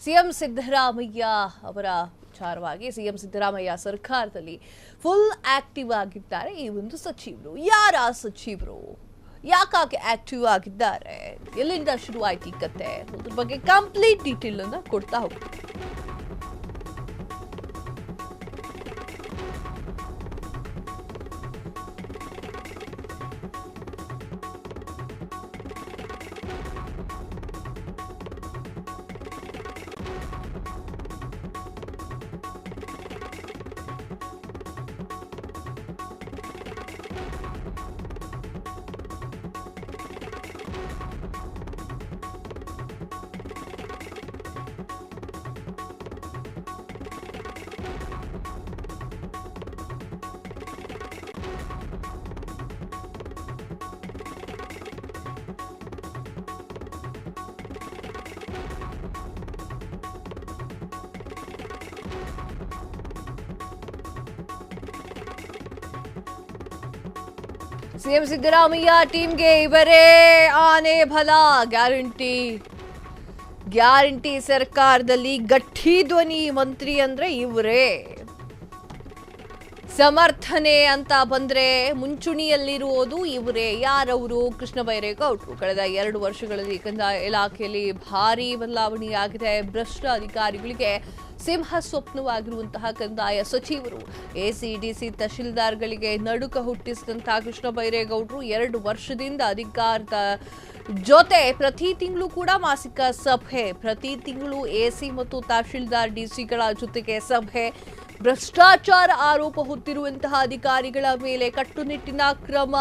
CM Siddaramaiah ಅವರ ವಿಚಾರವಾಗಿ CM Siddaramaiah ಸರ್ಕಾರದಲ್ಲಿ ಫುಲ್ ಆಕ್ಟಿವ್ ಆಗಿದ್ದಾರೆ ಈ ಒಂದು ಸಚಿವರು. ಯಾರ ಸಚಿವರು, ಯಾಕಾಗಿ ಆಕ್ಟಿವ್ ಆಗಿದ್ದಾರೆ, ಎಲ್ಲಿಂದ ಶುರುವಾಯ್ತು ಈ ಕತೆ, ಅದ್ರ ಬಗ್ಗೆ ಕಂಪ್ಲೀಟ್ ಡೀಟೇಲ್ ಅನ್ನ ಕೊಡ್ತಾ ಹೋಗ್ತೀವಿ. ಸಿಎಂ ಸಿದ್ದರಾಮಯ್ಯ ಟೀಮ್ಗೆ ಇವರೇ ಆನೆ ಬಲ. ಗ್ಯಾರಂಟಿ ಸರ್ಕಾರದಲ್ಲಿ ಗಟ್ಟಿ ಧ್ವನಿ ಮಂತ್ರಿ ಅಂದ್ರೆ ಇವರೇ. ಸಮರ್ಥನೆ ಅಂತ ಬಂದ್ರೆ ಮುಂಚೂಣಿಯಲ್ಲಿರುವುದು ಇವರೇ. ಯಾರವರು? ಕೃಷ್ಣ ಬೈರೇಗೌಡರು. ಕಳೆದ 2 ವರ್ಷಗಳಲ್ಲಿ ಕಂದಾಯ ಇಲಾಖೆಯಲ್ಲಿ ಭಾರೀ ಬದಲಾವಣೆಯಾಗಿದೆ. ಭ್ರಷ್ಟ ಅಧಿಕಾರಿಗಳಿಗೆ ಸಿಂಹ ಸ್ವಪ್ನವಾಗಿರುವಂತಹ ಕಂದಾಯ ಸಚಿವರು, ಎಸಿಡಿಸಿ ತಹಶೀಲ್ದಾರ್ಗಳಿಗೆ ನಡುಕ ಹುಟ್ಟಿಸಿದಂತಹ ಕೃಷ್ಣ ಬೈರೇಗೌಡರು 2 ವರ್ಷದಿಂದ ಅಧಿಕಾರದ ಜೊತೆ ಪ್ರತಿ ತಿಂಗಳು ಕೂಡ ಮಾಸಿಕ ಸಭೆ, ಪ್ರತಿ ತಿಂಗಳು ಎಸಿ ಮತ್ತು ತಹಶೀಲ್ದಾರ್ ಡಿಸಿಗಳ ಜೊತೆಗೆ ಸಭೆ, ಭ್ರಷ್ಟಾಚಾರ ಆರೋಪ ಹೊತ್ತಿರುವಂತಹ ಅಧಿಕಾರಿಗಳ ಮೇಲೆ ಕಟ್ಟುನಿಟ್ಟಿನ ಕ್ರಮ,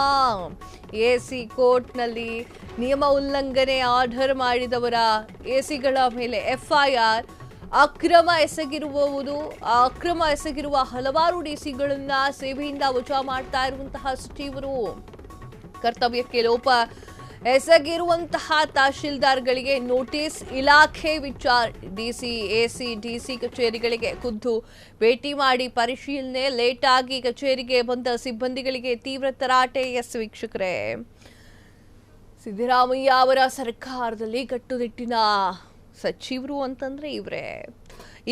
ಎಸಿ ಕೋರ್ಟ್ನಲ್ಲಿ ನಿಯಮ ಉಲ್ಲಂಘನೆ ಆರ್ಡರ್ ಮಾಡಿದವರ ಎಸಿಗಳ ಮೇಲೆ ಎಫ್ಐಆರ್, ಅಕ್ರಮ ಎಸಗಿರುವ ಹಲವಾರು ಡಿಸಿಗಳನ್ನ ಸೇವೆಯಿಂದ ವಜಾ ಮಾಡ್ತಾ ಇರುವಂತಹ ಸಚಿವರು, ಕರ್ತವ್ಯಕ್ಕೆ ಲೋಪ ಎಸಗಿರುವಂತಹ ತಹಶೀಲ್ದಾರ್ಗಳಿಗೆ ನೋಟಿಸ್, ಇಲಾಖೆ ಡಿಸಿ ಎಸಿ ಡಿಸಿ ಕಚೇರಿಗಳಿಗೆ ಖುದ್ದು ಭೇಟಿ ಮಾಡಿ ಪರಿಶೀಲನೆ, ಲೇಟ್ ಆಗಿ ಕಚೇರಿಗೆ ಬಂದ ಸಿಬ್ಬಂದಿಗಳಿಗೆ ತೀವ್ರ ತರಾಟೆ. ವೀಕ್ಷಕರೇ, ಸಿದ್ದರಾಮಯ್ಯ ಅವರ ಸರ್ಕಾರದಲ್ಲಿ ಕಟ್ಟುನಿಟ್ಟಿನ ಸಚಿವರು ಅಂತಂದ್ರೆ ಇವರೇ.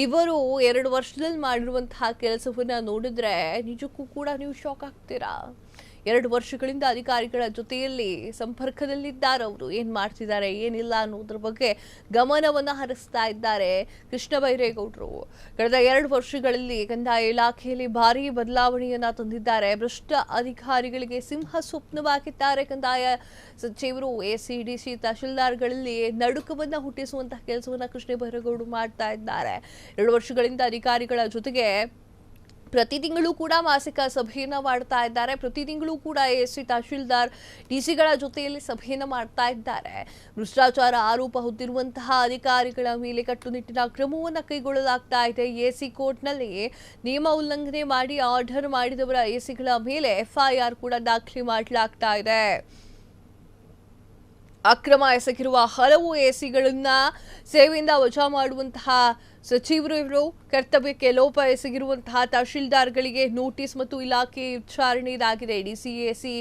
ಇವರು 2 ವರ್ಷದಲ್ಲಿ ಮಾಡಿರುವಂತಹ ಕೆಲಸವನ್ನ ನೋಡಿದ್ರೆ ನಿಜಕ್ಕೂ ಕೂಡ ನೀವು ಶಾಕ್ ಆಗ್ತೀರಾ. 2 ವರ್ಷಗಳಿಂದ ಅಧಿಕಾರಿಗಳ ಜೊತೆಯಲ್ಲಿ ಸಂಪರ್ಕದಲ್ಲಿದ್ದಾರೆ. ಅವರು ಏನ್ ಮಾಡ್ತಿದ್ದಾರೆ, ಏನಿಲ್ಲ ಅನ್ನೋದ್ರ ಬಗ್ಗೆ ಗಮನವನ್ನ ಹರಿಸ್ತಾ ಇದ್ದಾರೆ ಕೃಷ್ಣ ಬೈರೇಗೌಡರು. ಕಳೆದ 2 ವರ್ಷಗಳಲ್ಲಿ ಕಂದಾಯ ಇಲಾಖೆಯಲ್ಲಿ ಭಾರೀ ಬದಲಾವಣೆಯನ್ನ ತಂದಿದ್ದಾರೆ. ಭ್ರಷ್ಟ ಅಧಿಕಾರಿಗಳಿಗೆ ಸಿಂಹ ಸ್ವಪ್ನವಾಗಿದ್ದಾರೆ ಕಂದಾಯ ಸಚಿವರು. ಎಸಿಡಿಸಿ ತಹಶೀಲ್ದಾರ್ಗಳಲ್ಲಿ ನಡುಕವನ್ನ ಹುಟ್ಟಿಸುವಂತಹ ಕೆಲಸವನ್ನ ಕೃಷ್ಣ ಬೈರೇಗೌಡರು ಮಾಡ್ತಾ ಇದ್ದಾರೆ. 2 ವರ್ಷಗಳಿಂದ ಅಧಿಕಾರಿಗಳ ಜೊತೆಗೆ ಪ್ರತಿ ತಿಂಗಳು ಕೂಡ ಮಾಸಿಕ ಸಭೆಯನ್ನ ಮಾಡ್ತಾ ಇದ್ದಾರೆ. ಪ್ರತಿ ತಿಂಗಳು ಕೂಡ ಎಸಿ ತಹಶೀಲ್ದಾರ್ ಡಿಸಿಗಳ ಜೊತೆಯಲ್ಲಿ ಸಭೆಯನ್ನ ಮಾಡ್ತಾ ಇದ್ದಾರೆ. ಭ್ರಷ್ಟಾಚಾರ ಆರೋಪ ಹೊತ್ತಿರುವಂತಹ ಅಧಿಕಾರಿಗಳ ಮೇಲೆ ಕಟ್ಟುನಿಟ್ಟಿನ ಕ್ರಮವನ್ನು ಕೈಗೊಳ್ಳಲಾಗ್ತಾ ಇದೆ. ಎಸಿ ಕೋರ್ಟ್ನಲ್ಲಿ ನಿಯಮ ಉಲ್ಲಂಘನೆ ಮಾಡಿ ಆರ್ಡರ್ ಮಾಡಿದವರ ಎಸಿಗಳ ಮೇಲೆ ಎಫ್ಐಆರ್ ಕೂಡ ದಾಖಲೆ ಮಾಡಲಾಗ್ತಾ ಇದೆ. ಅಕ್ರಮ ಎಸಗಿರುವ ಹಲವು ಎಸಿಗಳನ್ನ ಸೇವೆಯಿಂದ ವಜಾ ಮಾಡುವಂತಹ ಸಚಿವರು ಇವರು. ಕರ್ತವ್ಯಕ್ಕೆ ಲೋಪ ಎಸಗಿರುವಂತಹ ತಹಶೀಲ್ದಾರ್ಗಳಿಗೆ ನೋಟಿಸ್ ಮತ್ತು ಇಲಾಖೆ ವಿಚಾರಣೆ ಇದಾಗಿದೆ. ಡಿಸಿ ಎಸಿ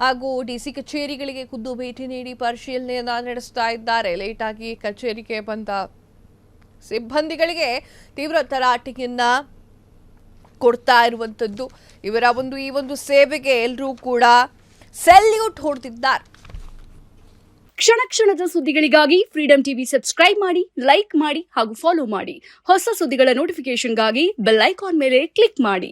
ಹಾಗೂ ಡಿಸಿ ಕಚೇರಿಗಳಿಗೆ ಖುದ್ದು ಭೇಟಿ ನೀಡಿ ಪರಿಶೀಲನೆಯನ್ನ ನಡೆಸ್ತಾ ಇದ್ದಾರೆ. ಲೇಟ್ ಆಗಿ ಕಚೇರಿಗೆ ಬಂದ ಸಿಬ್ಬಂದಿಗಳಿಗೆ ತೀವ್ರ ತರಾಟೆಯನ್ನ ಕೊಡ್ತಾ ಇರುವಂತದ್ದು. ಇವರ ಈ ಒಂದು ಸೇವೆಗೆ ಎಲ್ಲರೂ ಕೂಡ ಸೆಲ್ಯೂಟ್ ಹೊಡೆದಿದ್ದಾರೆ. ಕ್ಷಣ ಕ್ಷಣದ ಸುದ್ದಿಗಳಿಗಾಗಿ ಫ್ರೀಡಂ ಟಿವಿ ಸಬ್ಸ್ಕ್ರೈಬ್ ಮಾಡಿ, ಲೈಕ್ ಮಾಡಿ ಹಾಗೂ ಫಾಲೋ ಮಾಡಿ. ಹೊಸ ಸುದ್ದಿಗಳ ನೋಟಿಫಿಕೇಶನ್ಗಾಗಿ ಬೆಲ್ ಐಕಾನ್ ಮೇಲೆ ಕ್ಲಿಕ್ ಮಾಡಿ.